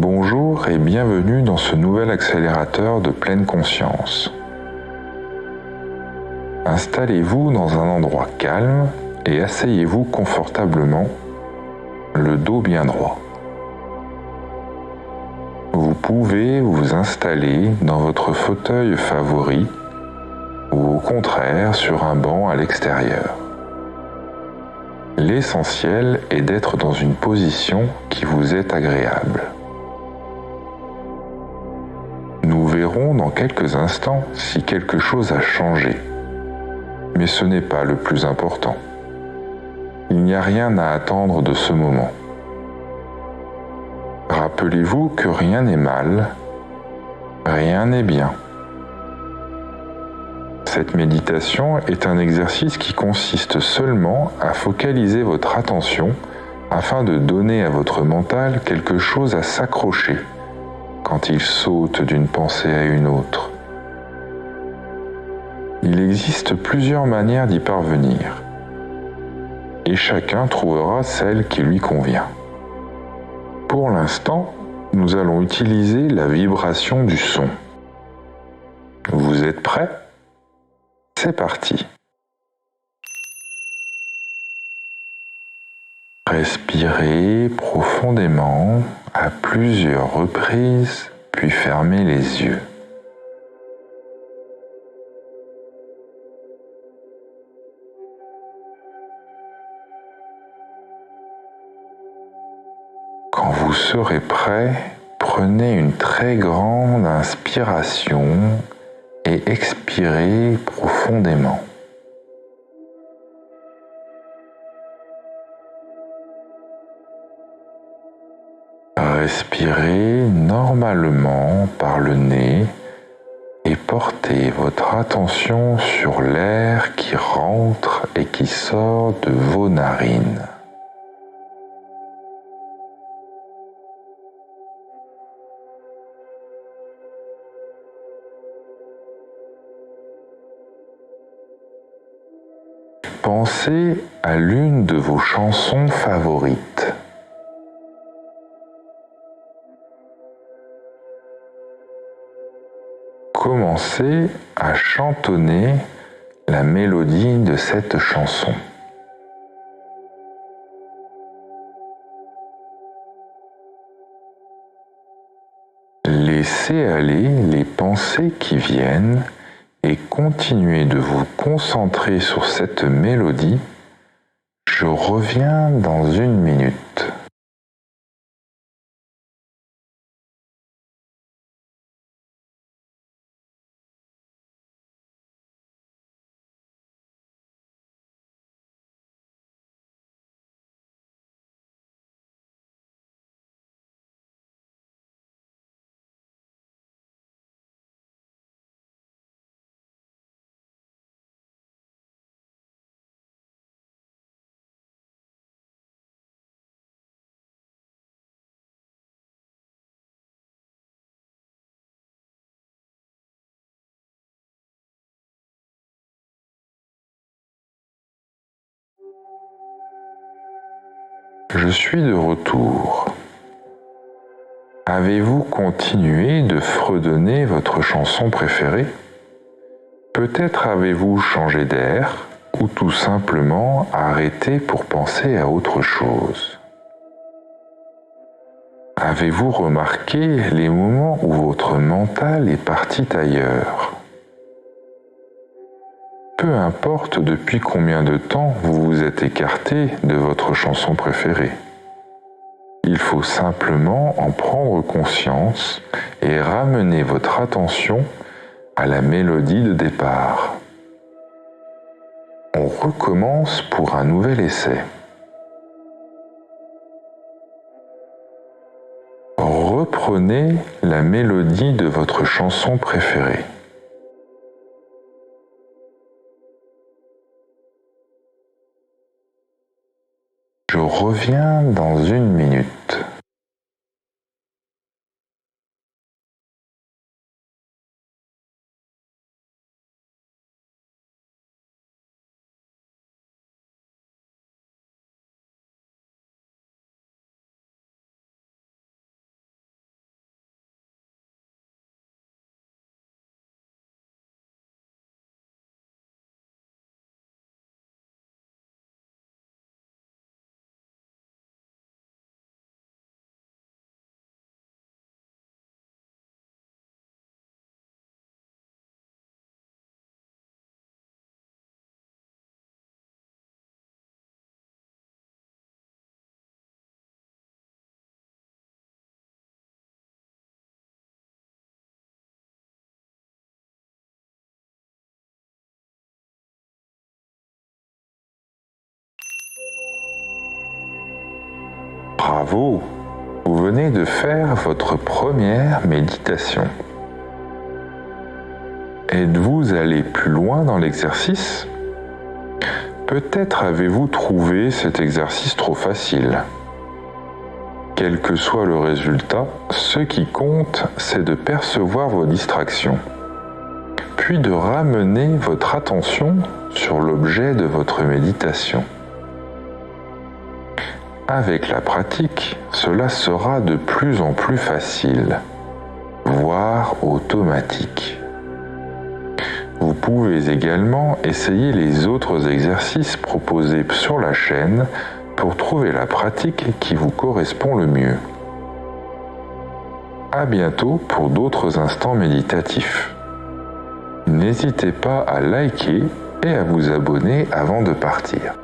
Bonjour et bienvenue dans ce nouvel accélérateur de pleine conscience. Installez-vous dans un endroit calme et asseyez-vous confortablement, le dos bien droit. Vous pouvez vous installer dans votre fauteuil favori ou au contraire sur un banc à l'extérieur. L'essentiel est d'être dans une position qui vous est agréable. Nous verrons dans quelques instants si quelque chose a changé, mais ce n'est pas le plus important. Il n'y a rien à attendre de ce moment. Rappelez-vous que rien n'est mal, rien n'est bien. Cette méditation est un exercice qui consiste seulement à focaliser votre attention afin de donner à votre mental quelque chose à s'accrocher quand il saute d'une pensée à une autre. Il existe plusieurs manières d'y parvenir, et chacun trouvera celle qui lui convient. Pour l'instant, nous allons utiliser la vibration du son. Vous êtes prêts ? C'est parti. Respirez profondément à plusieurs reprises, puis fermez les yeux. Quand vous serez prêt, prenez une très grande inspiration et expirez profondément. Respirez normalement par le nez et portez votre attention sur l'air qui rentre et qui sort de vos narines. Pensez à l'une de vos chansons favorites. Commencez à chantonner la mélodie de cette chanson. Laissez aller les pensées qui viennent et continuez de vous concentrer sur cette mélodie. Je reviens dans une minute. Je suis de retour. Avez-vous continué de fredonner votre chanson préférée ? Peut-être avez-vous changé d'air ou tout simplement arrêté pour penser à autre chose. Avez-vous remarqué les moments où votre mental est parti ailleurs ? Peu importe depuis combien de temps vous vous êtes écarté de votre chanson préférée. Il faut simplement en prendre conscience et ramener votre attention à la mélodie de départ. On recommence pour un nouvel essai. Reprenez la mélodie de votre chanson préférée. Je reviens dans une minute. Bravo! Vous venez de faire votre première méditation. Êtes-vous allé plus loin dans l'exercice? Peut-être avez-vous trouvé cet exercice trop facile. Quel que soit le résultat, ce qui compte, c'est de percevoir vos distractions, puis de ramener votre attention sur l'objet de votre méditation. Avec la pratique, cela sera de plus en plus facile, voire automatique. Vous pouvez également essayer les autres exercices proposés sur la chaîne pour trouver la pratique qui vous correspond le mieux. À bientôt pour d'autres instants méditatifs. N'hésitez pas à liker et à vous abonner avant de partir.